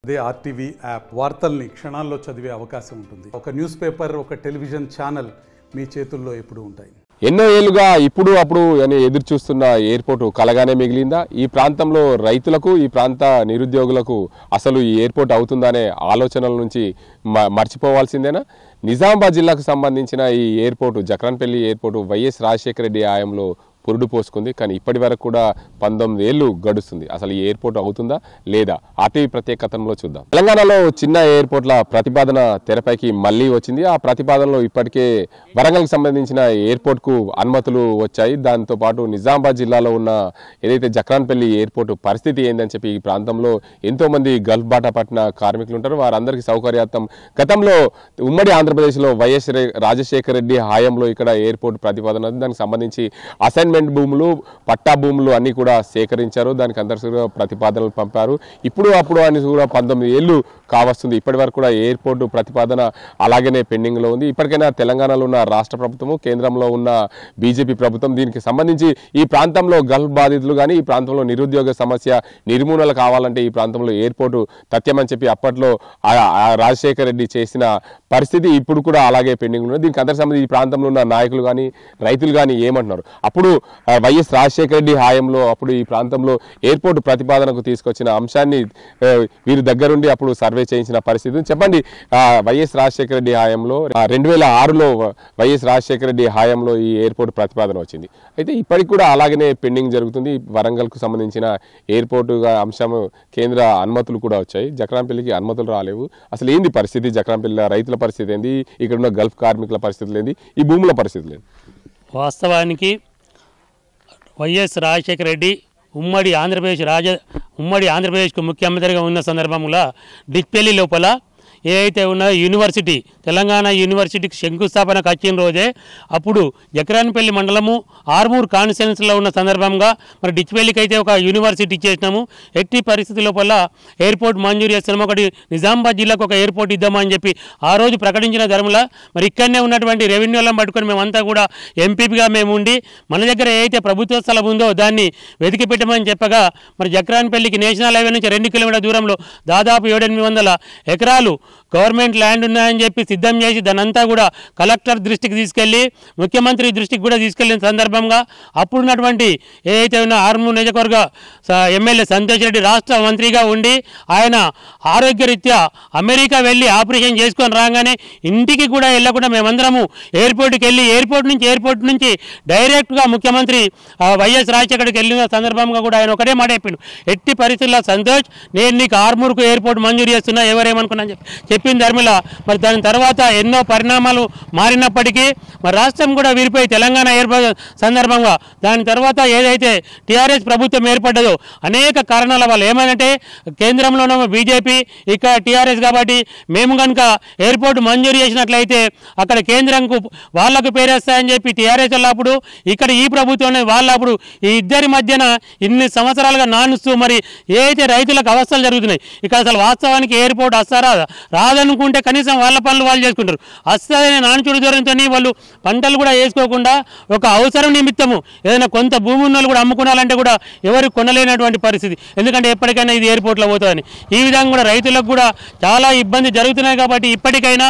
అదే RTV app వార్తల్ని క్షణాల్లో చదివే అవకాశం ఉంటుంది. ఒక న్యూస్ పేపర్, ఒక టెలివిజన్ ఛానల్ మీ చేతుల్లో ఎప్పుడూ ఉంటాయి. ఎన్నో ఏళ్లుగా ఇప్పుడు అప్పుడు అని ఎదురు చూస్తున్న ఎయిర్పోర్ట్ కలగానే మిగిలిందా? ఈ ప్రాంతంలో రైతులకు, ఈ ప్రాంత నిరుద్యోగులకు అసలు ఈ ఎయిర్పోర్ట్ అవుతుందనే ఆలోచనల నుంచి మర్చిపోవాల్సిందేనా? నిజామాబాద్ జిల్లాకు సంబంధించిన ఈ airport, Jakranpally airport YS Rajasekhara Reddy హయాంలో పురుడు పోసుకుంది. కానీ ఇప్పటి వరకు కూడా 19 ఏళ్ళు గడుస్తుంది. అసలు ఈ ఎయిర్పోర్ట్ అవుతుందా లేదా? ఆర్టీవీ ప్రత్యేకతలో చూద్దాం. తెలంగాణలో చిన్న ఎయిర్పోర్ట్ల ప్రతిపాదన తెరపైకి మళ్ళీ వచ్చింది. ఆ ప్రతిపాదనలో ఇప్పటికే వరంగల్కి సంబంధించిన ఎయిర్పోర్ట్కు అనుమతులు వచ్చాయి. దాంతోపాటు నిజామాబాద్ జిల్లాలో ఉన్న ఏదైతే జక్రాన్పల్లి ఎయిర్పోర్ట్ పరిస్థితి ఏందని చెప్పి ఈ ప్రాంతంలో ఎంతోమంది గల్ఫ్ బాటా పట్టిన కార్మికులు ఉంటారు. వారందరికీ సౌకర్యార్థం గతంలో ఉమ్మడి ఆంధ్రప్రదేశ్లో వైఎస్ రాజశేఖర రెడ్డి హయాంలో ఇక్కడ ఎయిర్పోర్ట్ ప్రతిపాదన, దానికి సంబంధించి అసైన్మెంట్ భూములు, పట్టా భూములు అన్ని కూడా సేకరించారు. దానికి అందరికీ ప్రతిపాదనలు పంపారు. ఇప్పుడు అప్పుడు అని కూడా 19 ఏళ్ళు కావస్తుంది. ఇప్పటి వరకు కూడా ఎయిర్పోర్టు ప్రతిపాదన అలాగనే పెండింగ్లో ఉంది. ఇప్పటికైనా తెలంగాణలో ఉన్న రాష్ట్ర ప్రభుత్వము, కేంద్రంలో ఉన్న బీజేపీ ప్రభుత్వం దీనికి సంబంధించి ఈ ప్రాంతంలో గల్ఫ్ బాధితులు కానీ, ఈ ప్రాంతంలో నిరుద్యోగ సమస్య నిర్మూలన కావాలంటే ఈ ప్రాంతంలో ఎయిర్పోర్టు తథ్యమని చెప్పి అప్పట్లో రాజశేఖర రెడ్డి చేసిన పరిస్థితి ఇప్పుడు కూడా అలాగే పెండింగ్ ఉన్నది. దీనికి అందరికి సంబంధించి ఈ ప్రాంతంలో ఉన్న నాయకులు కానీ, రైతులు కానీ ఏమంటున్నారు? అప్పుడు వైఎస్ రాజశేఖర రెడ్డి హయాంలో అప్పుడు ఈ ప్రాంతంలో ఎయిర్పోర్టు ప్రతిపాదనకు తీసుకొచ్చిన అంశాన్ని వీరి దగ్గరుండి అప్పుడు సర్వే చేయించిన పరిస్థితి చెప్పండి. వైఎస్ రాజశేఖర రెడ్డి హయాంలో 2006లో వైఎస్ రాజశేఖర రెడ్డి హయాంలో ఈ ఎయిర్పోర్టు ప్రతిపాదన వచ్చింది. అయితే ఇప్పటికి కూడా అలాగనే పెండింగ్ జరుగుతుంది. వరంగల్కు సంబంధించిన ఎయిర్పోర్టుగా అంశం కేంద్ర అనుమతులు కూడా వచ్చాయి. జక్రాన్పల్లికి అనుమతులు రాలేవు. అసలు ఏంది పరిస్థితి? జక్రాన్పల్లి రైతుల పరిస్థితి ఏంది? ఇక్కడ ఉన్న గల్ఫ్ కార్మికుల పరిస్థితులు ఏంది? ఈ భూముల పరిస్థితులు ఏంది? వాస్తవానికి వైఎస్ రాజశేఖర రెడ్డి ఉమ్మడి ఆంధ్రప్రదేశ్కు ముఖ్యమంత్రిగా ఉన్న సందర్భంలో డిచ్పల్లి లోపల ఏదైతే ఉన్న యూనివర్సిటీ, తెలంగాణ యూనివర్సిటీకి శంకుస్థాపనకు వచ్చిన రోజే అప్పుడు జక్రాన్పల్లి మండలము ఆర్మూర్ కాన్స్టిట్యున్సీలో ఉన్న సందర్భంగా మరి డిచ్పల్లికి అయితే ఒక యూనివర్సిటీ ఇచ్చేసినాము. ఎట్టి పరిస్థితి లోపల ఎయిర్పోర్ట్ మంజూరు చేస్తున్నాము, ఒకటి నిజామాబాద్ జిల్లాకు ఒక ఎయిర్పోర్ట్ ఇద్దామని చెప్పి ఆ రోజు ప్రకటించిన ధర్మలా మరి ఇక్కడనే ఉన్నటువంటి రెవెన్యూలను పట్టుకొని మేమంతా కూడా ఎంపీగా మేము ఉండి మన దగ్గర ఏదైతే ప్రభుత్వ స్థలం ఉందో దాన్ని వెతికి పెట్టమని చెప్పగా మరి జక్రాన్పల్లికి నేషనల్ హైవే నుంచి 2 కిలోమీటర్ల దూరంలో దాదాపు 700-800 ఎకరాలు గవర్నమెంట్ ల్యాండ్ ఉన్నాయని చెప్పి సిద్ధం చేసి దానంతా కూడా కలెక్టర్ దృష్టికి తీసుకెళ్ళి, ముఖ్యమంత్రి దృష్టికి కూడా తీసుకెళ్లిన సందర్భంగా అప్పుడున్నటువంటి ఏదైతే ఉన్న ఆర్మూర్ నియోజకవర్గ ఎమ్మెల్యే సంతోష్ రెడ్డి రాష్ట్ర మంత్రిగా ఉండి ఆయన ఆరోగ్యరీత్యా అమెరికా వెళ్ళి ఆపరేషన్ చేసుకొని రాగానే ఇంటికి కూడా వెళ్ళకుండా మేమందరము ఎయిర్పోర్ట్కి వెళ్ళి ఎయిర్పోర్ట్ నుంచి డైరెక్ట్గా ముఖ్యమంత్రి వైఎస్ రాజశేఖర్కి వెళ్ళిన సందర్భంగా కూడా ఆయన ఒకటే మాట చెప్పిండు, ఎట్టి పరిస్థితుల్లో సంతోష్ నేను నీకు ఆర్మూర్కు ఎయిర్పోర్ట్ మంజూరు చేస్తున్నా, ఎవరేమనుకున్నా చెప్పిన ధర్మిలా మరి దాని తర్వాత ఎన్నో పరిణామాలు మారినప్పటికీ మరి రాష్ట్రం కూడా విడిపోయి తెలంగాణ ఏర్పడ సందర్భంగా దాని తర్వాత ఏదైతే టీఆర్ఎస్ ప్రభుత్వం ఏర్పడ్డదో అనేక కారణాల వల్ల ఏమంటే కేంద్రంలోనూ బీజేపీ, ఇక్కడ టీఆర్ఎస్ కాబట్టి మేము కనుక ఎయిర్పోర్ట్ మంజూరు చేసినట్లయితే అక్కడ కేంద్రంకు వాళ్లకు పేరేస్తాయని చెప్పి టీఆర్ఎస్ అప్పుడు ఇక్కడ ఈ ప్రభుత్వం వాళ్ళప్పుడు ఈ ఇద్దరి మధ్యన ఇన్ని సంవత్సరాలుగా నానుస్తూ మరి ఏదైతే రైతులకు అవస్థలు జరుగుతున్నాయి. ఇక్కడ అసలు వాస్తవానికి ఎయిర్పోర్ట్ వస్తారా రాదనుకుంటే కనీసం వాళ్ళ పనులు వాళ్ళు చేసుకుంటారు. వస్తుందనే నానుచుడు దూరంతో వాళ్ళు పంటలు కూడా వేసుకోకుండా ఒక అవసరం నిమిత్తము ఏదైనా కొంత భూమి ఉన్న కూడా అమ్ముకోవాలంటే కూడా ఎవరు కొనలేనటువంటి పరిస్థితి. ఎందుకంటే ఎప్పటికైనా ఇది ఎయిర్పోర్ట్లో పోతుందని ఈ విధంగా కూడా రైతులకు కూడా చాలా ఇబ్బంది జరుగుతున్నాయి. కాబట్టి ఇప్పటికైనా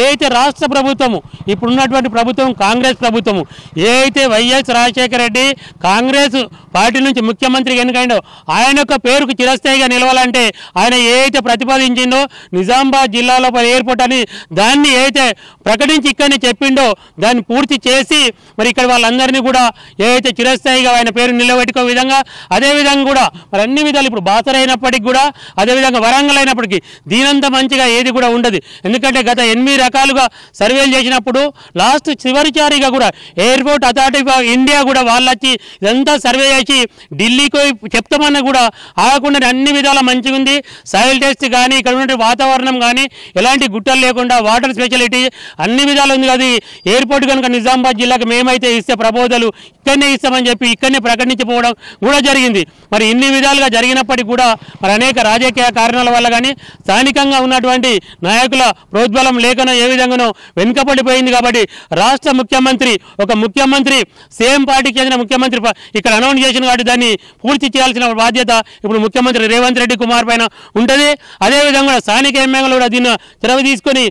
ఏదైతే రాష్ట్ర ప్రభుత్వము ఇప్పుడున్నటువంటి ప్రభుత్వం కాంగ్రెస్ ప్రభుత్వము ఏదైతే వైఎస్ రాజశేఖర రెడ్డి కాంగ్రెస్ పార్టీ నుంచి ముఖ్యమంత్రికి ఎన్నికైండో ఆయన యొక్క పేరుకు చిరస్థాయిగా నిలవాలంటే ఆయన ఏదైతే ప్రతిపాదించిండో నిజామాబాద్ జిల్లాలో ఎయిర్పోర్ట్ అని దాన్ని ఏదైతే ప్రకటించి ఇక్కడనే చెప్పిండో దాన్ని పూర్తి చేసి మరి ఇక్కడ వాళ్ళందరినీ కూడా ఏదైతే చిరస్థాయిగా ఆయన పేరు నిలబెట్టుకో విధంగా అదేవిధంగా కూడా మరి అన్ని విధాలు ఇప్పుడు బాసర అయినప్పటికీ కూడా అదేవిధంగా వరంగల్ అయినప్పటికీ దీనంత మంచిగా ఏది కూడా ఉండదు. ఎందుకంటే గత 8 రకాలుగా సర్వేలు చేసినప్పుడు లాస్ట్ చివరిచారిగా కూడా ఎయిర్పోర్ట్ అథారిటీ ఆఫ్ ఇండియా కూడా వాళ్ళు వచ్చి ఇదంతా సర్వే చేసి ఢిల్లీకి చెప్తామన్నా కూడా ఆగకుండా అన్ని విధాల మంచిగా ఉంది. సాయిల్ టెస్ట్ కానీ ఇక్కడ ఉన్న వాతావరణం కానీ ఎలాంటి గుట్టలు లేకుండా వాటర్ స్పెషాలిటీ అన్ని విధాలు ఉంది. అది ఎయిర్పోర్ట్ కనుక నిజామాబాద్ జిల్లాకు మేమైతే ఇస్తే ప్రపోజలు ఇక్కడనే ఇస్తామని చెప్పి ఇక్కడనే ప్రకటించిపోవడం కూడా జరిగింది. మరి ఇన్ని విధాలుగా జరిగినప్పటికీ కూడా మరి అనేక రాజకీయ కారణాల వల్ల కానీ స్థానికంగా ఉన్నటువంటి నాయకుల ప్రోద్బలం లేకనో ఏ విధంగానో వెనుకబడిపోయింది. కాబట్టి రాష్ట్ర ముఖ్యమంత్రి ఒక ముఖ్యమంత్రి సేమ్ పార్టీకి చెందిన ముఖ్యమంత్రి ఇక్కడ అనౌన్స్ చేసిన కాబట్టి దాన్ని పూర్తి చేయాల్సిన బాధ్యత ఇప్పుడు ముఖ్యమంత్రి రేవంత్ రెడ్డి కుమార్ పైన ఉంటుంది. అదేవిధంగా స్థానిక ఎమ్మెల్యేలు కూడా దీన్ని తెరవ తీసుకొని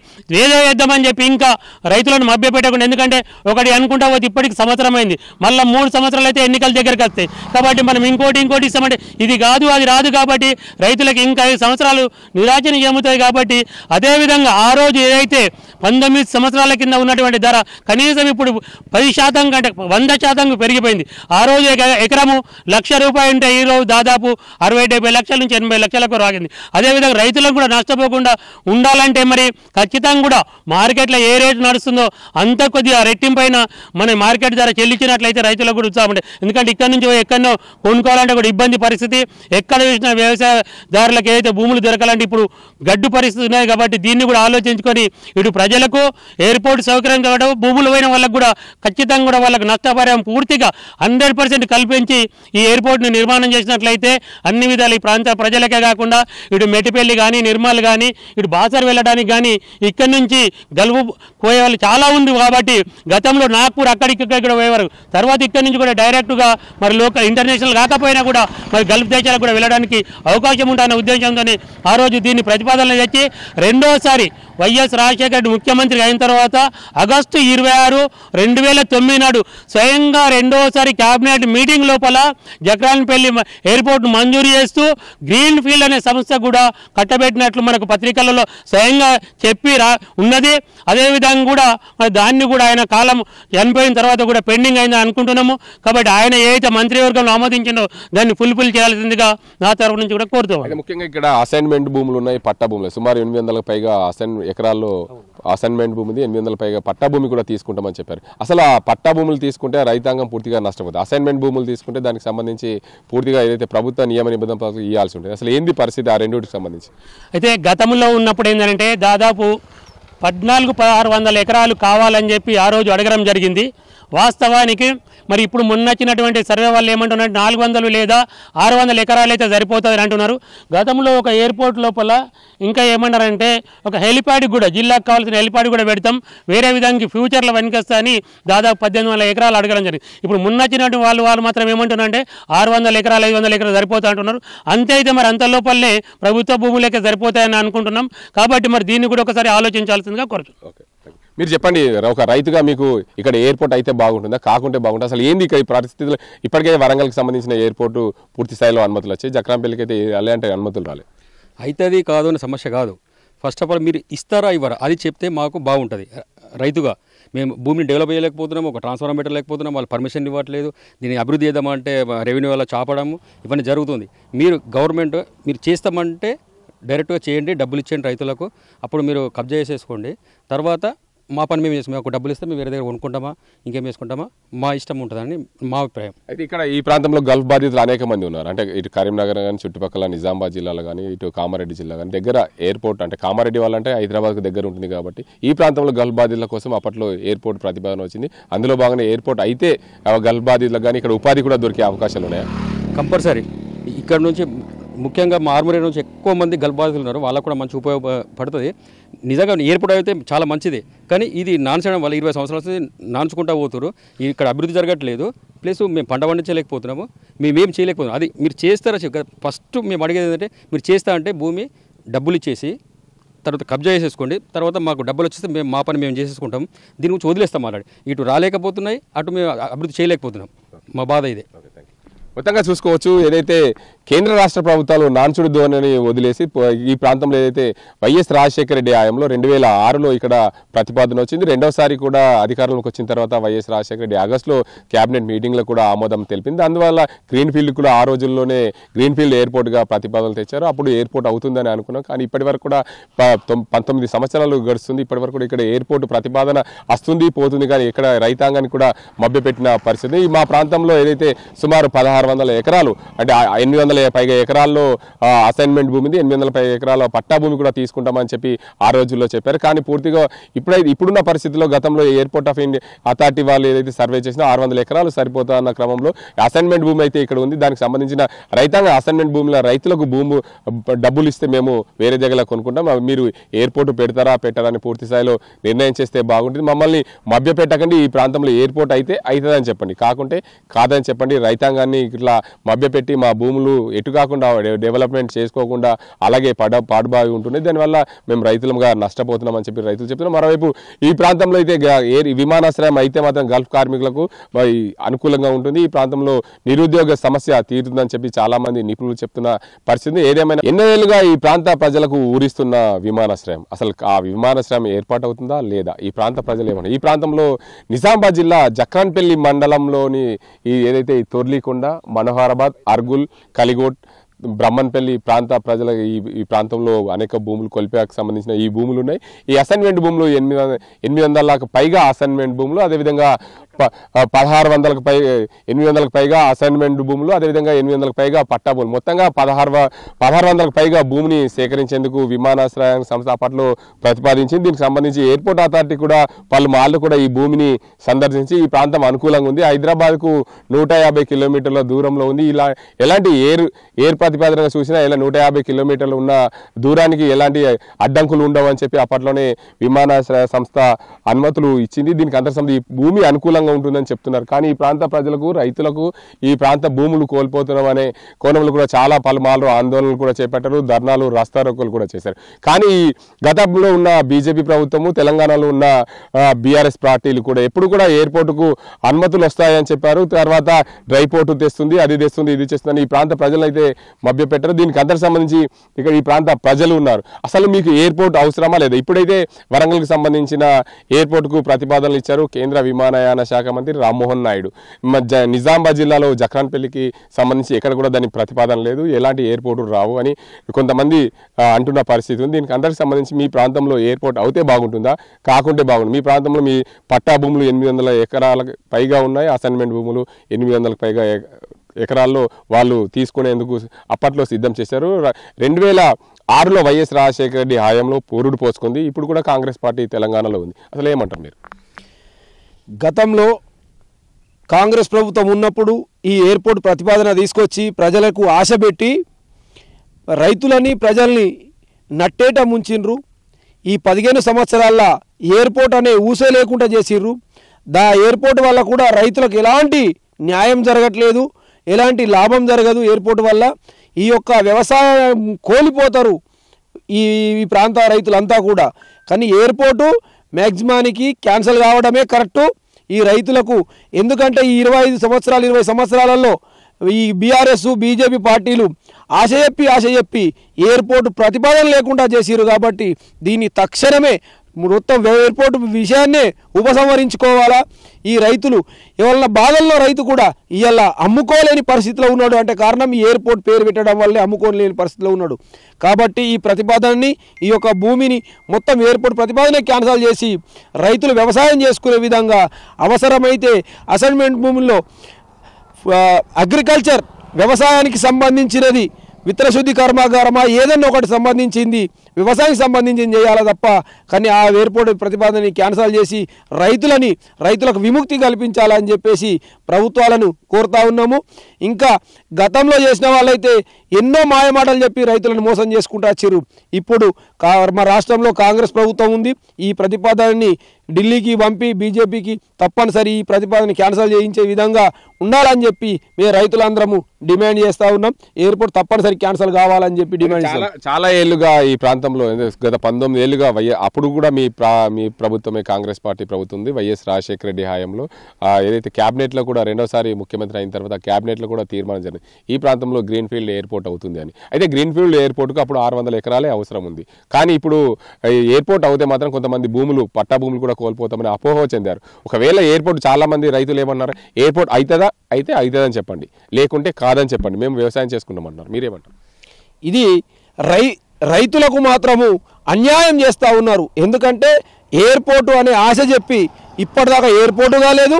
ఏదో వేద్దామని చెప్పి ఇంకా రైతులను మభ్యపెట్టకుండా, ఎందుకంటే ఒకటి అనుకుంటా పోతే ఇప్పటికి సంవత్సరం అయింది, మళ్ళీ 3 సంవత్సరాలు అయితే ఎన్నికల దగ్గరికి వస్తాయి. కాబట్టి మనం ఇంకోటి ఇస్తామంటే ఇది కాదు అది రాదు. కాబట్టి రైతులకు ఇంకా 5 సంవత్సరాలు నిరాశని ఏముతాయి. కాబట్టి అదేవిధంగా ఆ రోజు ఏదైతే 19 సంవత్సరాల కింద ఉన్నటువంటి ధర కనీసం ఇప్పుడు 10% కంటే 100% పెరిగిపోయింది. ఆ రోజు ఎకరము ₹1,00,000 ఉంటే ఈరోజు దాదాపు 60-70 లక్షల నుంచి 80 లక్షలకు రాగింది. అదేవిధంగా రైతులకు కూడా నష్టపోకుండా ఉండాలంటే మరి ఖచ్చితంగా కూడా మార్కెట్లో ఏ రేటు నడుస్తుందో అంత కొద్దిగా రెట్టింపైన మన మార్కెట్ ధర చెల్లించినట్లయితే రైతులకు కూడా ఉత్సాహం ఉంటుంది. ఎందుకంటే ఇక్కడ నుంచి ఎక్కడో కొనుక్కోవాలంటే కూడా ఇబ్బంది పరిస్థితి. ఎక్కడ చూసినా వ్యవసాయదారులకు ఏదైతే భూములు దొరకాలంటే ఇప్పుడు గడ్డు పరిస్థితి ఉన్నాయి. కాబట్టి దీన్ని కూడా ఆలోచించుకొని ఇటు ప్రజలకు ఎయిర్పోర్ట్ సౌకర్యం కావడం, భూములు పోయిన వాళ్ళకు కూడా ఖచ్చితంగా కూడా వాళ్ళకు నష్టపరిహారం పూర్తిగా 100% కల్పించి ఈ ఎయిర్పోర్ట్ని నిర్మాణం చేసినట్లయితే అన్ని విధాలు ఈ ప్రాంత ప్రజలకే కాకుండా ఇటు మెటిపల్లి కానీ నిర్మల్ కానీ ఇటు బాసర్ వెళ్ళడానికి కానీ ఇక్కడి నుంచి గల్ఫ్ పోయే వాళ్ళు చాలా ఉంది. కాబట్టి గతంలో నాగ్పూర్ అక్కడిక్కడ పోయేవారు, తర్వాత ఇక్కడి నుంచి కూడా డైరెక్ట్గా మరి లోకల్ ఇంటర్నేషనల్ కాకపోయినా కూడా మరి గల్ఫ్ దేశాలకు కూడా వెళ్ళడానికి అవకాశం ఉంటుందనే ఉద్దేశంతోనే ఆ రోజు దీన్ని ప్రతిపాదన తెచ్చి రెండోసారి వైఎస్ రాజశేఖర రెడ్డి ముఖ్యమంత్రి అయిన తర్వాత ఆగస్టు 26, 2009 నాడు స్వయంగా రెండోసారి క్యాబినెట్ మీటింగ్ లోపల జక్రాన్పల్లి ఎయిర్పోర్ట్ మంజూరు చేస్తూ గ్రీన్ ఫీల్డ్ అనే సంస్థ కూడా కట్టబెట్టినట్లు మనకు పత్రికలలో స్వయంగా చెప్పి ఉన్నది. అదేవిధంగా కూడా మరి దాన్ని కూడా ఆయన కాలం చనిపోయిన తర్వాత కూడా పెండింగ్ అయిందని అనుకుంటున్నాము. కాబట్టి ఆయన ఏదైతే మంత్రివర్గంలో ఆమోదించిందో దాన్ని ఫుల్ఫిల్ చేయాల్సిందిగా నా తరఫు నుంచి కూడా కోరుతాం. ముఖ్యంగా ఇక్కడ అసైన్మెంట్ భూములు ఉన్నాయి, పట్టా భూములు సుమారు 800లకు పైగా ఎకరాల్లో అసైన్మెంట్ భూమి ఉంది, 800 పైగా పట్టా భూమి కూడా తీసుకుంటామని చెప్పారు. అసలు ఆ పట్టా భూములు తీసుకుంటే రైతాంగం పూర్తిగా నష్టపోతుంది. అసైన్మెంట్ భూములు తీసుకుంటే దానికి సంబంధించి పూర్తిగా ఏదైతే ప్రభుత్వ నియమ నిబంధనలు ఇవ్వాల్సి ఉంటుంది. అసలు ఏంది పరిస్థితి ఆ రెండింటికి సంబంధించి? అయితే గతంలో ఉన్నప్పుడు ఏంటంటే దాదాపు 1400-1600 ఎకరాలు కావాలని చెప్పి ఆ రోజు అడగడం జరిగింది. వాస్తవానికి మరి ఇప్పుడు మొన్నొచ్చినటువంటి సర్వే వాళ్ళు ఏమంటున్నారంటే 400 లేదా 600 ఎకరాలు అయితే సరిపోతుంది అంటున్నారు. గతంలో ఒక ఎయిర్పోర్ట్ లోపల ఇంకా ఏమన్నారంటే ఒక హెలిప్యాడ్ కూడా జిల్లాకు కావాల్సిన హెలిప్యాడ్ కూడా పెడతాం, వేరే విధంగా ఫ్యూచర్లో వెనుకొస్తా అని దాదాపు 1800 ఎకరాలు అడగడం జరిగింది. ఇప్పుడు మొన్నొచ్చినటువంటి వాళ్ళు మాత్రం ఏమంటున్నారంటే 600 ఎకరాలు 500 ఎకరాలు సరిపోతా అంటున్నారు. అంతే అయితే మరి అంత లోపలనే ప్రభుత్వ భూములకే సరిపోతాయని అనుకుంటున్నాం. కాబట్టి మరి దీన్ని కూడా ఒకసారి ఆలోచించాల్సిందిగా కోరుతున్నాం. మీరు చెప్పండి, ఒక రైతుగా మీకు ఇక్కడ ఎయిర్పోర్ట్ అయితే బాగుంటుందా, కాకుంటే బాగుంటుంది? అసలు ఏంది ఇక్కడ ఈ పరిస్థితుల్లో? ఇప్పటికే వరంగల్కి సంబంధించిన ఎయిర్పోర్టు పూర్తి స్థాయిలో అనుమతులు వచ్చాయి, జక్రాన్పల్లికి అయితే అలాంటి అనుమతులు రాలేదు. అవుతుంది కాదు అనే సమస్య కాదు. ఫస్ట్ ఆఫ్ ఆల్ మీరు ఇస్తారా ఇవ్వరా అది చెప్తే మాకు బాగుంటుంది. రైతుగా మేము భూమిని డెవలప్ చేయలేకపోతున్నాము, ఒక ట్రాన్స్ఫార్మర్ పెట్టలేకపోతున్నాం, వాళ్ళు పర్మిషన్ ఇవ్వట్లేదు, దీన్ని అభివృద్ధి చేద్దామంటే రెవెన్యూ వల్ల చాపడము ఇవన్నీ జరుగుతుంది. మీరు గవర్నమెంట్ మీరు చేస్తామంటే డైరెక్ట్గా చేయండి, డబ్బులు ఇచ్చేయండి రైతులకు, అప్పుడు మీరు కబ్జా చేసేసుకోండి. తర్వాత మా పని మేము చేస్తాం, మాకు డబ్బులు ఇస్తే మేము వేరే దగ్గర కొనుక్కుంటామా ఇంకేం చేసుకుంటామా మా ఇష్టం ఉంటుందని మా అభిప్రాయం. అయితే ఇక్కడ ఈ ప్రాంతంలో గల్ఫ్ బాధితులు అనేక మంది ఉన్నారు. అంటే ఇటు కరీంనగర్ కానీ చుట్టుపక్కల నిజామాబాద్ జిల్లాలో కానీ ఇటు కామారెడ్డి జిల్లా కానీ దగ్గర ఎయిర్పోర్ట్ అంటే కామారెడ్డి వాళ్ళంటే హైదరాబాద్కు దగ్గర ఉంటుంది. కాబట్టి ఈ ప్రాంతంలో గల్ఫ్ బాధితుల కోసం అప్పట్లో ఎయిర్పోర్ట్ ప్రతిపాదన వచ్చింది. అందులో భాగంగా ఎయిర్పోర్ట్ అయితే గల్ఫ్ బాధితులకు కానీ ఇక్కడ ఉపాధి కూడా దొరికే అవకాశాలు ఉన్నాయా? కంపల్సరీ ఇక్కడ నుంచి ముఖ్యంగా మా ఆర్మూర్ నుంచి ఎక్కువ మంది గల్ఫ్ బాధితులు ఉన్నారు, వాళ్ళకు కూడా మంచి ఉపయోగపడుతుంది. నిజంగా ఎయిర్పోర్ట్ అయితే చాలా మంచిది, కానీ ఇది నాన్చడం వల్ల 20 సంవత్సరాల నాన్చుకుంటూ పోతున్నారు. ఇక్కడ అభివృద్ధి జరగట్లేదు, ప్లస్ మేము పంట పండించలేకపోతున్నాము, మేమేం చేయలేకపోతున్నాం. అది మీరు చేస్తారా? ఫస్ట్ మేము అడిగేది ఏంటంటే మీరు చేస్తా అంటే భూమి డబ్బులు ఇచ్చేసి తర్వాత కబ్జా చేసేసుకోండి, తర్వాత మాకు డబ్బులు వచ్చేస్తే మేము మా పని మేము చేసేసుకుంటాం, దీని గురించి వదిలేస్తాం. మాట్లాడి ఇటు రాలేకపోతున్నాయి, అటు మేము అభివృద్ధి చేయలేకపోతున్నాం. మా బాధ ఇదే. మొత్తంగా చూసుకోవచ్చు, ఏదైతే కేంద్ర రాష్ట్ర ప్రభుత్వాలు నాన్చుడు ధోరణిని వదిలేసి ఈ ప్రాంతంలో ఏదైతే వైఎస్ రాజశేఖర రెడ్డి హయాంలో 2006లో ఇక్కడ ప్రతిపాదన వచ్చింది. రెండోసారి కూడా అధికారంలోకి వచ్చిన తర్వాత వైఎస్ రాజశేఖర రెడ్డి ఆగస్టులో క్యాబినెట్ మీటింగ్లో కూడా ఆమోదం తెలిపింది. అందువల్ల గ్రీన్ ఫీల్డ్ కూడా ఆ రోజుల్లోనే గ్రీన్ ఫీల్డ్ ఎయిర్పోర్ట్గా ప్రతిపాదనలు తెచ్చారు. అప్పుడు ఎయిర్పోర్ట్ అవుతుందని అనుకున్నాం, కానీ ఇప్పటి వరకు కూడా 19 సంవత్సరాలు గడుస్తుంది. ఇప్పటి వరకు కూడా ఇక్కడ ఎయిర్పోర్ట్ ప్రతిపాదన వస్తుంది పోతుంది, కానీ ఇక్కడ రైతాంగాన్ని కూడా మభ్యపెట్టిన పరిస్థితి. మా ప్రాంతంలో ఏదైతే సుమారు 1600 ఎకరాలు అంటే 800 పైగా ఎకరాల్లో అసైన్మెంట్ భూమిది, 800 పైగా ఎకరాల పట్టా భూమి కూడా తీసుకుంటామని చెప్పి ఆ రోజుల్లో చెప్పారు. కానీ పూర్తిగా ఇప్పుడున్న పరిస్థితిలో గతంలో ఎయిర్పోర్ట్ ఆఫ్ ఇండియా అథారిటీ వాళ్ళు ఏదైతే సర్వే చేసినా 600 ఎకరాలు సరిపోతా అన్న క్రమంలో అసైన్మెంట్ భూమి అయితే ఇక్కడ ఉంది. దానికి సంబంధించిన రైతాంగ అసైన్మెంట్ భూమిలో రైతులకు భూమి డబ్బులు ఇస్తే మేము వేరే దగ్గర కొనుక్కుంటాం, మీరు ఎయిర్పోర్ట్ పెడతారా పెట్టారా అని పూర్తి స్థాయిలో నిర్ణయం చేస్తే బాగుంటుంది. మమ్మల్ని మభ్య పెట్టకండి, ఈ ప్రాంతంలో ఎయిర్పోర్ట్ అయితే అవుతుందని చెప్పండి, కాకుంటే కాదని చెప్పండి. రైతాంగాన్ని ఇట్లా మభ్యపెట్టి మా భూములు ఎటు కాకుండా డెవలప్మెంట్ చేసుకోకుండా అలాగే పాడుబావి ఉంటుంది, దానివల్ల మేము రైతులుగా నష్టపోతున్నామని చెప్పి రైతులు చెప్తున్నారు. మరోవైపు ఈ ప్రాంతంలో అయితే విమానాశ్రయం అయితే మాత్రం గల్ఫ్ కార్మికులకు అనుకూలంగా ఉంటుంది. ఈ ప్రాంతంలో నిరుద్యోగ సమస్య తీరుతుందని చెప్పి చాలా మంది నిపుణులు చెప్తున్న పరిస్థితి. ఏదేమైనా ఎన్నో ఏళ్ళుగా ఈ ప్రాంత ప్రజలకు ఊరిస్తున్న విమానాశ్రయం అసలు ఆ విమానాశ్రయం ఏర్పాటు అవుతుందా లేదా, ఈ ప్రాంత ప్రజలు ఏమన్నా. ఈ ప్రాంతంలో నిజామాబాద్ జిల్లా జక్రాన్పల్లి మండలంలోని ఏదైతే తొర్లికొండ, మనోహరాబాద్, అర్గుల్, కలిగోట్, బ్రహ్మన్పల్లి ప్రాంత ప్రజల ఈ ప్రాంతంలో అనేక భూములు కొల్పాకు సంబంధించిన ఈ భూములు ఉన్నాయి. ఈ అసైన్మెంట్ భూములు 800లకు పైగా అసైన్మెంట్ భూములు, అదేవిధంగా 800లకు పైగా అసైన్మెంట్ భూములు, అదేవిధంగా 800లకు పైగా పట్టా భూములు, మొత్తంగా 1600లకు పైగా భూమిని సేకరించేందుకు విమానాశ్రయ సంస్థ అప్పట్లో ప్రతిపాదించింది. దీనికి సంబంధించి ఎయిర్పోర్ట్ అథారిటీ కూడా పలుమార్లు కూడా ఈ భూమిని సందర్శించి ఈ ప్రాంతం అనుకూలంగా ఉంది, హైదరాబాద్కు 150 కిలోమీటర్ల దూరంలో ఉంది, ఇలా ఎలాంటి ఎయిర్ ప్రతిపాదనగా చూసినా ఇలా 150 కిలోమీటర్లు ఉన్న దూరానికి ఎలాంటి అడ్డంకులు ఉండవు అని చెప్పి అప్పట్లోనే విమానాశ్రయ సంస్థ అనుమతులు ఇచ్చింది. దీనికి అంతర్సంబంధి ఈ భూమి అనుకూలంగా ఉంటుందని చెప్తున్నారు. కానీ ఈ ప్రాంత ప్రజలకు, రైతులకు ఈ ప్రాంత భూములు కోల్పోతున్నామనే కోణంలో కూడా చాలా పలుమార్లు ఆందోళనలు కూడా చేపట్టారు, ధర్నాలు, రాస్తారోకోలు కూడా చేశారు. కానీ గతంలో ఉన్న బీజేపీ ప్రభుత్వము, తెలంగాణలో ఉన్న బీఆర్ఎస్ పార్టీలు కూడా ఎప్పుడు కూడా ఎయిర్పోర్టుకు అనుమతులు వస్తాయని చెప్పారు. తర్వాత డ్రై పోర్టు తెస్తుంది, అది తెస్తుంది, ఇది చేస్తుందని ఈ ప్రాంత ప్రజలు అయితే మభ్య పెట్టారు. దీనికి అందరికి సంబంధించి ఇక్కడ ఈ ప్రాంత ప్రజలు ఉన్నారు. అసలు మీకు ఎయిర్పోర్ట్ అవసరమా లేదా? ఇప్పుడైతే వరంగల్కి సంబంధించిన ఎయిర్పోర్టుకు ప్రతిపాదనలు ఇచ్చారు కేంద్ర విమానయాన శాఖ మంత్రి రామ్మోహన్ నాయుడు. నిజామాబాద్ జిల్లాలో జక్రాన్పల్లికి సంబంధించి ఎక్కడ కూడా దానికి ప్రతిపాదన లేదు, ఎలాంటి ఎయిర్పోర్టు రావు అని కొంతమంది అంటున్న పరిస్థితి ఉంది. దీనికి అందరికి సంబంధించి మీ ప్రాంతంలో ఎయిర్పోర్ట్ అవుతే బాగుంటుందా, కాకుంటే బాగుంటుంది? మీ ప్రాంతంలో మీ పట్టా భూములు 800 ఎకరాలకు పైగా ఉన్నాయి, అసైన్మెంట్ భూములు 800లకు పైగా ఎకరాల్లో వాళ్ళు తీసుకునేందుకు అప్పట్లో సిద్ధం చేశారు. 2006లో వైఎస్ రాజశేఖర రెడ్డి హయాంలో పోరుడు పోసుకుంది. ఇప్పుడు కూడా కాంగ్రెస్ పార్టీ తెలంగాణలో ఉంది. అసలు ఏమంటారు మీరు? గతంలో కాంగ్రెస్ ప్రభుత్వం ఉన్నప్పుడు ఈ ఎయిర్పోర్ట్ ప్రతిపాదన తీసుకొచ్చి ప్రజలకు ఆశ పెట్టి రైతులని, ప్రజల్ని నట్టేట ముంచిండ్రు. ఈ 15 సంవత్సరాల ఎయిర్పోర్ట్ అనే ఊసే లేకుండా చేసిర్రు. ఎయిర్పోర్ట్ వల్ల కూడా రైతులకు ఎలాంటి న్యాయం జరగట్లేదు, ఎలాంటి లాభం జరగదు. ఎయిర్పోర్ట్ వల్ల ఈ యొక్క వ్యవసాయం కోల్పోతారు ఈ ప్రాంత రైతులంతా కూడా. కానీ ఎయిర్పోర్టు మ్యాక్సిమానికి క్యాన్సిల్ కావడమే కరెక్టు ఈ రైతులకు. ఎందుకంటే ఈ 20 సంవత్సరాలలో ఈ బీఆర్ఎస్, బీజేపీ పార్టీలు ఆశ చెప్పి ఎయిర్పోర్టు ప్రతిపాదన లేకుండా చేసిరు. కాబట్టి దీన్ని తక్షణమే మొత్తం ఎయిర్పోర్టు విషయాన్నే ఉపసంహరించుకోవాలా. ఈ రైతులు ఎవరన్నా బాధల్లో రైతు కూడా ఇవాళ అమ్ముకోలేని పరిస్థితిలో ఉన్నాడు అంటే కారణం ఈ ఎయిర్పోర్ట్ పేరు పెట్టడం వల్లే అమ్ముకోలేని పరిస్థితిలో ఉన్నాడు. కాబట్టి ఈ ప్రతిపాదనని, ఈ యొక్క భూమిని మొత్తం ఎయిర్పోర్ట్ ప్రతిపాదన క్యాన్సల్ చేసి రైతులు వ్యవసాయం చేసుకునే విధంగా, అవసరమైతే అసైన్మెంట్ భూముల్లో అగ్రికల్చర్ వ్యవసాయానికి సంబంధించినది, విత్తన శుద్ధి కర్మాగారమా ఏదన్నా ఒకటి సంబంధించింది వ్యవసాయానికి సంబంధించింది చేయాలి తప్ప. కానీ ఆ ఎయిర్పోర్ట్ ప్రతిపాదనని క్యాన్సల్ చేసి రైతులకు విముక్తి కల్పించాలని చెప్పేసి ప్రభుత్వాలను కోరుతా ఉన్నాము. ఇంకా గతంలో చేసిన వాళ్ళైతే ఎన్నో మాయమాటలు చెప్పి రైతులను మోసం చేసుకుంటూ వచ్చారు. ఇప్పుడు మా రాష్ట్రంలో కాంగ్రెస్ ప్రభుత్వం ఉంది. ఈ ప్రతిపాదనని ఢిల్లీకి పంపి బీజేపీకి తప్పనిసరి ఈ ప్రతిపాదన క్యాన్సల్ చేయించే విధంగా ఉండాలని చెప్పి మేము రైతులందరము డిమాండ్ చేస్తూ ఉన్నాం. ఎయిర్పోర్ట్ తప్పనిసరి క్యాన్సల్ కావాలని చెప్పి డిమాండ్ చేస్తాం. చాలా ఏళ్ళుగా ఈ ప్రాంతంలో గత 19 ఏళ్ళుగా అప్పుడు కూడా మీ ప్రభుత్వమే కాంగ్రెస్ పార్టీ ప్రభుత్వం ఉంది. వైఎస్ రాజశేఖర రెడ్డి హయాంలో ఏదైతే క్యాబినెట్లో కూడా రెండోసారి ముఖ్యమంత్రి అయిన తర్వాత క్యాబినెట్లో కూడా తీర్మానం జరిగింది ఈ ప్రాంతంలో గ్రీన్ఫీల్డ్ ఎయిర్పోర్ట్ అవుతుంది అని. అయితే గ్రీన్ఫీల్డ్ ఎయిర్పోర్ట్కు అప్పుడు 600 ఎకరాలే అవసరం ఉంది. కానీ ఇప్పుడు ఎయిర్పోర్ట్ అవుతే మాత్రం కొంతమంది భూములు, పట్టా భూములు కూడా కోల్పోతామని అపోహ చెందారు. ఒకవేళ ఎయిర్పోర్ట్ చాలా మంది రైతులు ఏమన్నారు, ఎయిర్పోర్ట్ అవుతుందా అయితే అవుతుందని చెప్పండి, లేకుంటే కాదని చెప్పండి, మేము వ్యవసాయం చేసుకుంటామన్నారు. మీరేమంటారు? ఇది రైతులకు మాత్రము అన్యాయం చేస్తూ ఉన్నారు. ఎందుకంటే ఎయిర్పోర్టు అనే ఆశ చెప్పి ఇప్పటిదాకా ఎయిర్పోర్టు కాలేదు.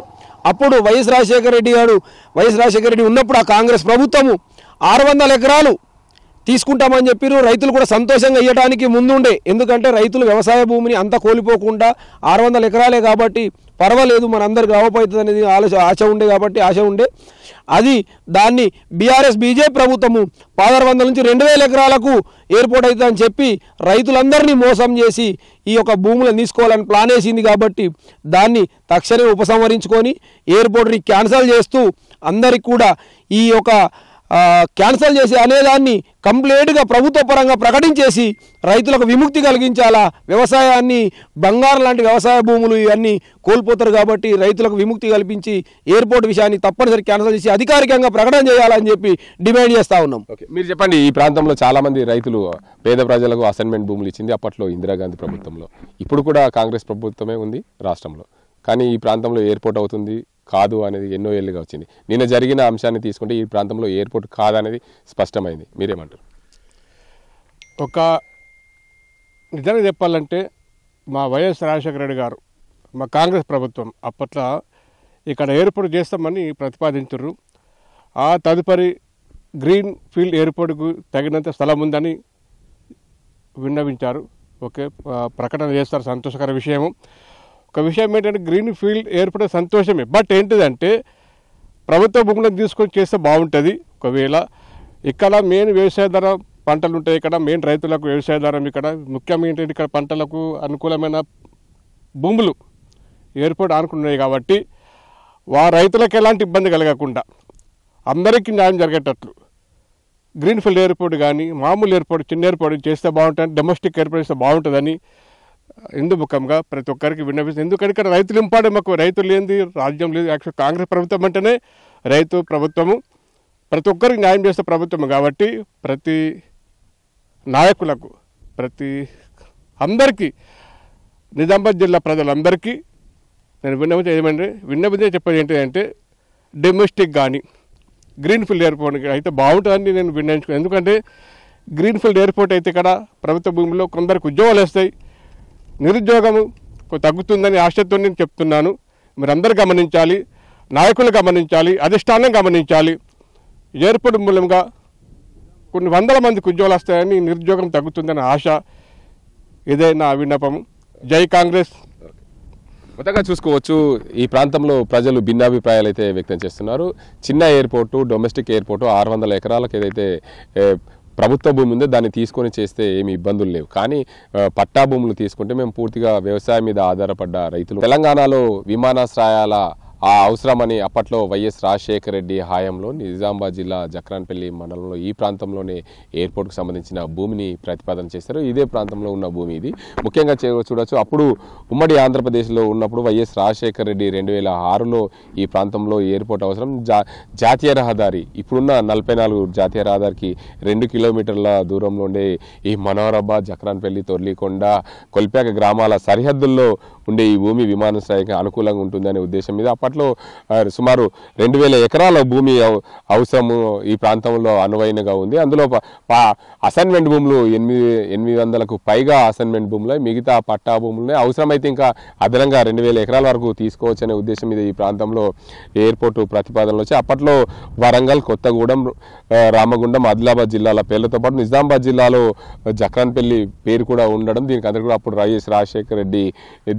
అప్పుడు వైఎస్ రాజశేఖర రెడ్డి ఉన్నప్పుడు ఆ కాంగ్రెస్ ప్రభుత్వము 600 ఎకరాలు తీసుకుంటామని చెప్పారు. రైతులు కూడా సంతోషంగా ఇవ్వడానికి ముందుండే, ఎందుకంటే రైతులు వ్యవసాయ భూమిని అంతా కోల్పోకుండా 600 ఎకరాలే కాబట్టి పర్వాలేదు మనందరికి లాభపడుతుంది అనేది ఆశ ఉండే అది దాన్ని బీఆర్ఎస్ బీజేపీ ప్రభుత్వము 1100 నుంచి 2000 ఎకరాలకు ఎయిర్పోర్ట్ అవుతుందని చెప్పి రైతులందరినీ మోసం చేసి ఈ యొక్క భూములను తీసుకోవాలని ప్లాన్ వేసింది. కాబట్టి దాన్ని తక్షణమే ఉపసంహరించుకొని ఎయిర్పోర్ట్ని క్యాన్సిల్ చేస్తూ అందరికి కూడా ఈ యొక్క క్యాన్సిల్ చేసి అనేదాన్ని కంప్లీట్గా ప్రభుత్వ పరంగా ప్రకటించేసి రైతులకు విముక్తి కలిగించాలా. వ్యవసాయాన్ని బంగారం లాంటి వ్యవసాయ భూములు ఇవన్నీ కోల్పోతారు కాబట్టి రైతులకు విముక్తి కల్పించి ఎయిర్పోర్ట్ విషయాన్ని తప్పనిసరి క్యాన్సిల్ చేసి అధికారికంగా ప్రకటన చేయాలని చెప్పి డిమాండ్ చేస్తూ ఉన్నాం. ఓకే, మీరు చెప్పండి. ఈ ప్రాంతంలో చాలామంది రైతులు పేద ప్రజలకు అసైన్మెంట్ భూములు ఇచ్చింది అప్పట్లో ఇందిరాగాంధీ ప్రభుత్వంలో, ఇప్పుడు కూడా కాంగ్రెస్ ప్రభుత్వమే ఉంది రాష్ట్రంలో. కానీ ఈ ప్రాంతంలో ఎయిర్పోర్ట్ అవుతుంది కాదు అనేది ఎన్నో ఏళ్ళుగా వచ్చింది. నిన్న జరిగిన అంశాన్ని తీసుకుంటే ఈ ప్రాంతంలో ఎయిర్పోర్ట్ కాదనేది స్పష్టమైంది. మీరేమంటారు? ఒక నిజంగా చెప్పాలంటే మా వైఎస్ రాజశేఖర రెడ్డి గారు, మా కాంగ్రెస్ ప్రభుత్వం అప్పట్లో ఇక్కడ ఎయిర్పోర్ట్ చేస్తామని ప్రతిపాదించారు. ఆ తదుపరి గ్రీన్ ఫీల్డ్ ఎయిర్పోర్ట్కు తగినంత స్థలం ఉందని విన్నవించారు. ఓకే, ప్రకటన చేస్తారు, సంతోషకర విషయము. ఒక విషయం ఏంటంటే గ్రీన్ ఫీల్డ్ ఏర్పడే సంతోషమే, బట్ ఏంటిదంటే ప్రభుత్వ భూములను తీసుకొని చేస్తే బాగుంటుంది. ఒకవేళ ఇక్కడ మెయిన్ వ్యవసాయధార పంటలు ఉంటాయి, ఇక్కడ మెయిన్ రైతులకు వ్యవసాయధారం, ఇక్కడ ముఖ్యంగా ఏంటంటే ఇక్కడ పంటలకు అనుకూలమైన భూములు ఎయిర్పోర్ట్ ఆనుకున్నాయి కాబట్టి రైతులకు ఎలాంటి ఇబ్బంది కలగకుండా అందరికీ న్యాయం జరిగేటట్లు గ్రీన్ ఫీల్డ్ ఎయిర్పోర్ట్ కానీ మామూలు ఎయిర్పోర్ట్ చిన్న ఎయిర్పోర్ట్ చేస్తే బాగుంటుంది, డొమెస్టిక్ ఎయిర్పోర్ట్ చేస్తే బాగుంటుందని ఇందు ముఖంగా ప్రతి ఒక్కరికి విన్నవిస్తుంది. ఎందుకంటే ఇక్కడ రైతులు ఇంపార్టెంట్, మాకు రైతులు లేనిది రాజ్యం లేదు. యాక్చువల్ కాంగ్రెస్ ప్రభుత్వం అంటేనే రైతు ప్రభుత్వము, ప్రతి ఒక్కరికి న్యాయం చేసే ప్రభుత్వం కాబట్టి ప్రతి నాయకులకు అందరికీ నిజామాబాద్ జిల్లా ప్రజలందరికీ నేను విన్నవించే చెప్పేది ఏంటంటే డొమెస్టిక్ కానీ గ్రీన్ ఫీల్డ్ ఎయిర్పోర్ట్ అయితే బాగుంటుందని నేను విన్నవించుకున్నాను. ఎందుకంటే గ్రీన్ ఫీల్డ్ ఎయిర్పోర్ట్ అయితే ఇక్కడ ప్రభుత్వ భూమిలో కొందరికి ఉద్యోగాలు వస్తాయి, నిరుద్యోగము తగ్గుతుందని ఆశతో నేను చెప్తున్నాను. మీరందరూ గమనించాలి, నాయకులు గమనించాలి, అధిష్టానం గమనించాలి. ఎయిర్పోర్ట్ మూలంగా కొన్ని వందల మందికి ఉద్యోగాలు వస్తాయని, నిరుద్యోగం తగ్గుతుందని ఆశ. ఇదే నా విన్నపము. జై కాంగ్రెస్. మొత్తంగా చూసుకోవచ్చు ఈ ప్రాంతంలో ప్రజలు భిన్నాభిప్రాయాలు అయితే వ్యక్తం చేస్తున్నారు. చిన్న ఎయిర్పోర్టు, డొమెస్టిక్ ఎయిర్పోర్టు 600 ఎకరాలకు ఏదైతే ప్రభుత్వ భూమి ఉందో దాన్ని తీసుకొని చేస్తే ఏమి ఇబ్బందులు లేవు. కానీ పట్టా భూములు తీసుకుంటే మేము పూర్తిగా వ్యవసాయం మీద ఆధారపడ్డ రైతులు. తెలంగాణలో విమానాశ్రయాల ఆ అవసరమని అప్పట్లో వైఎస్ రాజశేఖర రెడ్డి హయాంలో నిజామాబాద్ జిల్లా జక్రాన్పల్లి మండలంలో ఈ ప్రాంతంలోనే ఎయిర్పోర్ట్కి సంబంధించిన భూమిని ప్రతిపాదన చేశారు. ఇదే ప్రాంతంలో ఉన్న భూమి ఇది. ముఖ్యంగా చూడొచ్చు, అప్పుడు ఉమ్మడి ఆంధ్రప్రదేశ్లో ఉన్నప్పుడు వైఎస్ రాజశేఖర రెడ్డి 2006లో ఈ ప్రాంతంలో ఎయిర్పోర్ట్ అవసరం. జాతీయ రహదారి ఇప్పుడున్న 44 జాతీయ రహదారికి 2 కిలోమీటర్ల దూరంలో ఉండే ఈ మనోహరాబాద్, జక్రాన్పల్లి, తొర్లికొండ, కొల్పాక గ్రామాల సరిహద్దుల్లో ఉండే ఈ భూమి విమానాశ్రయానికి అనుకూలంగా ఉంటుందనే ఉద్దేశం మీద అప్పట్లో సుమారు 2000 ఎకరాల భూమి అవసరము ఈ ప్రాంతంలో అనువైనగా ఉంది. అందులో అసైన్మెంట్ భూములు 800కు పైగా అసైన్మెంట్ భూములు, మిగతా పట్టా భూములు అవసరమైతే ఇంకా అదనంగా 2000 ఎకరాల వరకు తీసుకోవచ్చు అనే ఉద్దేశం మీద ఈ ప్రాంతంలో ఎయిర్పోర్టు ప్రతిపాదనలు వచ్చి అప్పట్లో వరంగల్, కొత్తగూడెం, రామగుండం, ఆదిలాబాద్ జిల్లాల పేర్లతో పాటు నిజామాబాద్ జిల్లాలో జక్రాన్పల్లి పేరు కూడా ఉండడం, దీనికి అందరూ కూడా అప్పుడు వైఎస్ రాజశేఖర రెడ్డి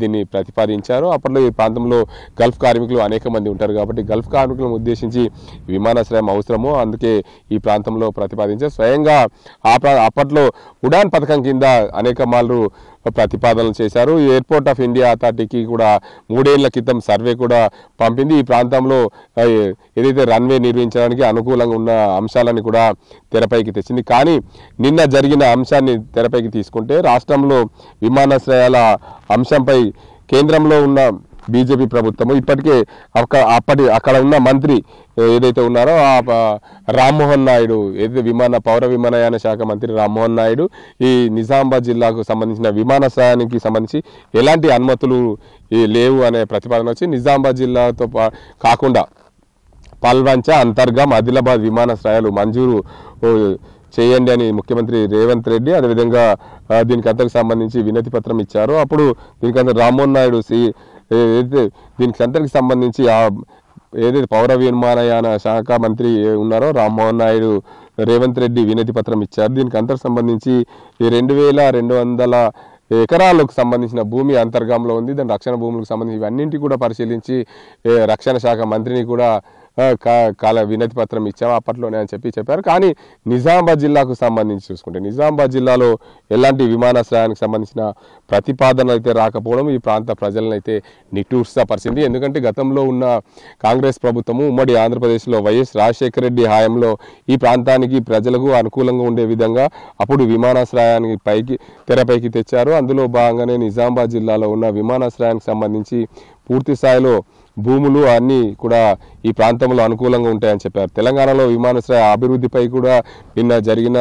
దీన్ని ప్రతిపాదించారు. అప్పట్లో ఈ ప్రాంతంలో గల్ఫ్ కార్మికులు అనేక మంది ఉంటారు కాబట్టి గల్ఫ్ కార్మికులను ఉద్దేశించి విమానాశ్రయం అవసరము, అందుకే ఈ ప్రాంతంలో ప్రతిపాదించారు. స్వయంగా అప్పట్లో ఉడాన్ పథకం కింద అనేక మార్లు ప్రతిపాదనలు చేశారు. ఎయిర్పోర్ట్ ఆఫ్ ఇండియా అథారిటీకి కూడా 3 ఏళ్ల క్రితం సర్వే కూడా పంపింది. ఈ ప్రాంతంలో ఏదైతే రన్వే నిర్మించడానికి అనుకూలంగా ఉన్న అంశాలను కూడా తెరపైకి తెచ్చింది. కానీ నిన్న జరిగిన అంశాన్ని తెరపైకి తీసుకుంటే రాష్ట్రంలో విమానాశ్రయాల అంశంపై కేంద్రంలో ఉన్న బీజేపీ ప్రభుత్వము ఇప్పటికే అక్కడ ఉన్న మంత్రి ఏదైతే ఉన్నారో రామ్మోహన్ నాయుడు, ఏదైతే పౌర విమానయాన శాఖ మంత్రి రామ్మోహన్ నాయుడు ఈ నిజామాబాద్ జిల్లాకు సంబంధించిన విమానాశ్రయానికి సంబంధించి ఎలాంటి అనుమతులు లేవు అనే ప్రతిపాదన వచ్చి నిజామాబాద్ జిల్లాతో కాకుండా పాల్వంచ, అంతర్గాం, ఆదిలాబాద్ విమానాశ్రయాలు మంజూరు చేయండి అని ముఖ్యమంత్రి రేవంత్ రెడ్డి అదేవిధంగా దీనికి అంతకు సంబంధించి వినతి పత్రం ఇచ్చారు. అప్పుడు దీనికి రామ్మోహన్ నాయుడు ఏదైతే దీనికి అంతకు సంబంధించి ఏదైతే పౌర విమానయాన శాఖ మంత్రి ఉన్నారో రామ్మోహన్ నాయుడు రేవంత్ రెడ్డి వినతి పత్రం ఇచ్చారు. దీనికి అంతకు సంబంధించి ఈ 2200 ఎకరాలకు సంబంధించిన భూమి అంతర్గంలో ఉంది. దాని రక్షణ భూములకు సంబంధించి ఇవన్నింటి కూడా పరిశీలించి రక్షణ శాఖ మంత్రిని కూడా వినతి పత్రం ఇచ్చాము అప్పట్లోనే అని చెప్పారు. కానీ నిజామాబాద్ జిల్లాకు సంబంధించి చూసుకుంటే నిజామాబాద్ జిల్లాలో ఎలాంటి విమానాశ్రయానికి సంబంధించిన ప్రతిపాదనలు అయితే రాకపోవడం ఈ ప్రాంత ప్రజలను అయితే నిట్టూర్చపరిచింది. ఎందుకంటే గతంలో ఉన్న కాంగ్రెస్ ప్రభుత్వము ఉమ్మడి ఆంధ్రప్రదేశ్లో వైఎస్ రాజశేఖర రెడ్డి హయాంలో ఈ ప్రాంతానికి ప్రజలకు అనుకూలంగా ఉండే విధంగా అప్పుడు విమానాశ్రయానికి తెరపైకి తెచ్చారు. అందులో భాగంగానే నిజామాబాద్ జిల్లాలో ఉన్న విమానాశ్రయానికి సంబంధించి పూర్తి స్థాయిలో భూములు అన్నీ కూడా ఈ ప్రాంతంలో అనుకూలంగా ఉంటాయని చెప్పారు. తెలంగాణలో విమానాశ్రయ అభివృద్ధిపై కూడా నిన్న జరిగిన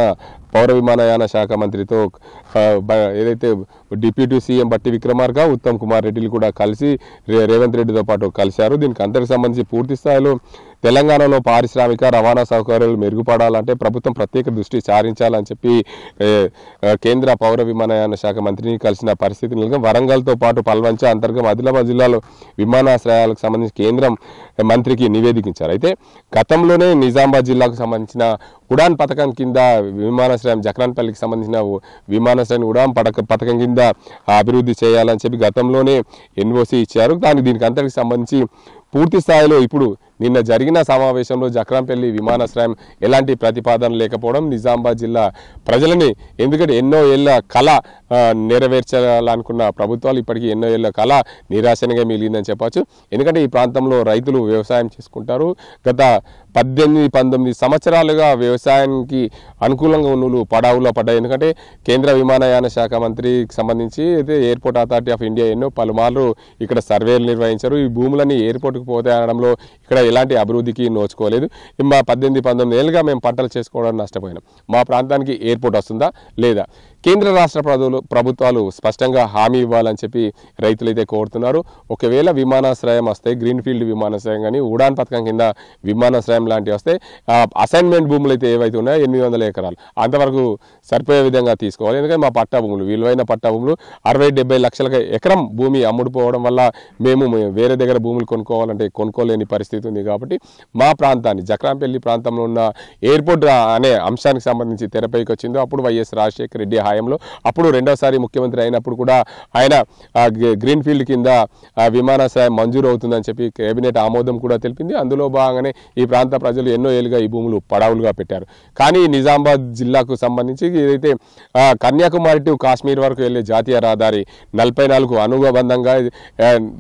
పౌర విమానయాన శాఖ మంత్రితో ఏదైతే డిప్యూటీ సీఎం బట్టి విక్రమార్క, ఉత్తమ్ కుమార్ రెడ్డిలు కూడా కలిసి రేవంత్ రెడ్డితో పాటు కలిశారు. దీనికి అందరికి సంబంధించి పూర్తి స్థాయిలో తెలంగాణలో పారిశ్రామిక రవాణా సౌకర్యాలు మెరుగుపడాలంటే ప్రభుత్వం ప్రత్యేక దృష్టి సారించాలని చెప్పి కేంద్ర పౌర విమానయాన శాఖ మంత్రిని కలిసిన పరిస్థితి నెలకొంది. వరంగల్తో పాటు పల్వంచ, అంతర్గం ఆదిలాబాద్ జిల్లాలో విమానాశ్రయాలకు సంబంధించి కేంద్రం మంత్రికి నివేదించారు. అయితే గతంలోనే నిజామాబాద్ జిల్లాకు సంబంధించిన ఉడాన్ పథకం కింద విమానాశ్రయం జక్రాన్పల్లికి సంబంధించిన విమానాశ్రయాన్ని ఉడాన్ పథకం కింద అభివృద్ధి చేయాలని చెప్పి గతంలోనే ఎన్ఓసి ఇచ్చారు. దీనికి అంతటికి సంబంధించి పూర్తి స్థాయిలో ఇప్పుడు నిన్న జరిగిన సమావేశంలో జక్రాన్పల్లి విమానాశ్రయం ఎలాంటి ప్రతిపాదన లేకపోవడం నిజామాబాద్ జిల్లా ప్రజలని, ఎందుకంటే ఎన్నో ఏళ్ల కళ నెరవేర్చాలనుకున్న ప్రభుత్వాలు ఇప్పటికీ ఎన్నో ఏళ్ల కళ నిరాశనగా మిగిలిందని చెప్పవచ్చు. ఎందుకంటే ఈ ప్రాంతంలో రైతులు వ్యవసాయం చేసుకుంటారు. గత 18-19 సంవత్సరాలుగా వ్యవసాయానికి అనుకూలంగా ఉన్నలు పడావులో పడ్డాయి. ఎందుకంటే కేంద్ర విమానయాన శాఖ మంత్రికి సంబంధించి అయితే ఎయిర్పోర్ట్ అథారిటీ ఆఫ్ ఇండియా ఎన్నో పలుమార్లు ఇక్కడ సర్వేలు నిర్వహించారు. ఈ భూములన్నీ ఎయిర్పోర్ట్కి పోతే అనడంలో ఇక్కడ ఎలాంటి అభివృద్ధికి నోచుకోలేదు. మా 18-19 ఏళ్ళుగా మేము పంటలు చేసుకోవడం నష్టపోయినాం. మా ప్రాంతానికి ఎయిర్పోర్ట్ వస్తుందా లేదా? కేంద్ర రాష్ట్ర ప్రభుత్వాలు స్పష్టంగా హామీ ఇవ్వాలని చెప్పి రైతులైతే కోరుతున్నారు. ఒకవేళ విమానాశ్రయం వస్తే గ్రీన్ ఫీల్డ్ విమానాశ్రయం కానీ ఉడాన్ పథకం కింద విమానాశ్రయం లాంటివి వస్తే అసైన్మెంట్ భూములు అయితే ఏవైతే ఉన్నాయో 800 ఎకరాలు అంతవరకు సరిపోయే విధంగా తీసుకోవాలి. ఎందుకంటే మా పట్టా భూములు, విలువైన పట్టా భూములు 60-70 లక్షల ఎకరం భూమి అమ్ముడుపోవడం వల్ల మేము వేరే దగ్గర భూములు కొనుక్కోవాలంటే కొనుక్కోలేని పరిస్థితి ఉంది. కాబట్టి మా ప్రాంతాన్ని జక్రాన్పల్లి ప్రాంతంలో ఉన్న ఎయిర్పోర్ట్ అనే అంశానికి సంబంధించి తెరపైకి వచ్చిందో అప్పుడు వైఎస్ రాజశేఖర రెడ్డి హయాంలో, అప్పుడు రెండోసారి ముఖ్యమంత్రి అయినప్పుడు కూడా ఆయన గ్రీన్ ఫీల్డ్ కింద విమానాశ్రయం మంజూరు అవుతుందని చెప్పి కేబినెట్ ఆమోదం కూడా తెలిపింది. అందులో భాగంగానే ఈ ప్రాంత ప్రజలు ఎన్నో ఏళ్ళుగా ఈ భూములు పడావులుగా పెట్టారు. కానీ నిజామాబాద్ జిల్లాకు సంబంధించి ఏదైతే కన్యాకుమారి టు కాశ్మీర్ వరకు వెళ్ళే జాతీయ రహదారి 44 అనుబంధంగా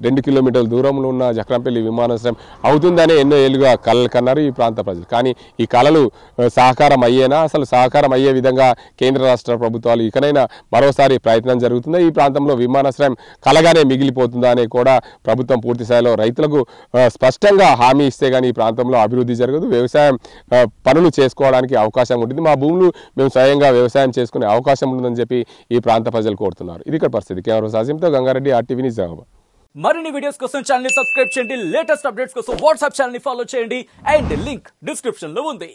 2 కిలోమీటర్ల దూరంలో ఉన్న జక్రాన్పల్లి విమానాశ్రయం అవుతుందనే ఎన్నో ఏళ్ళుగా కలలు కన్నారు ఈ ప్రాంత ప్రజలు. కానీ ఈ కళలు సహకారం అయ్యేనా? అసలు సహకారం అయ్యే విధంగా కేంద్ర రాష్ట్ర ప్రభుత్వాలు ఇకనైనా మరోసారి ప్రయత్నం జరుగుతుందా? ఈ ప్రాంతంలో విమానాశ్రయం కలగానే మిగిలిపోతుందా అనే కూడా ప్రభుత్వం పూర్తి స్థాయిలో రైతులకు స్పష్టంగా హామీ ఇస్తే కానీ ఈ ప్రాంతంలో అభివృద్ధి జరగదు. వ్యవసాయం పనులు చేసుకోవడానికి అవకాశం ఉంటుంది. మా భూములు మేము స్వయంగా వ్యవసాయం చేసుకునే అవకాశం ఉంటుందని చెప్పి ఈ ప్రాంత ప్రజలు కోరుతున్నారు. ఇది ఇక్కడ పరిస్థితి. కెమెరా సాజింతో గంగారెడ్డి, RTV నిజామాబాద్. మరిన్ని వీడియోస్ కోసం ఛానల్ ని సబ్స్క్రైబ్ చేయండి. లేటెస్ట్ అప్డేట్స్ కోసం వాట్సాప్ ఛానల్ ని ఫాలో చేయండి. అండ్ లింక్ డిస్క్రిప్షన్ లో ఉంది.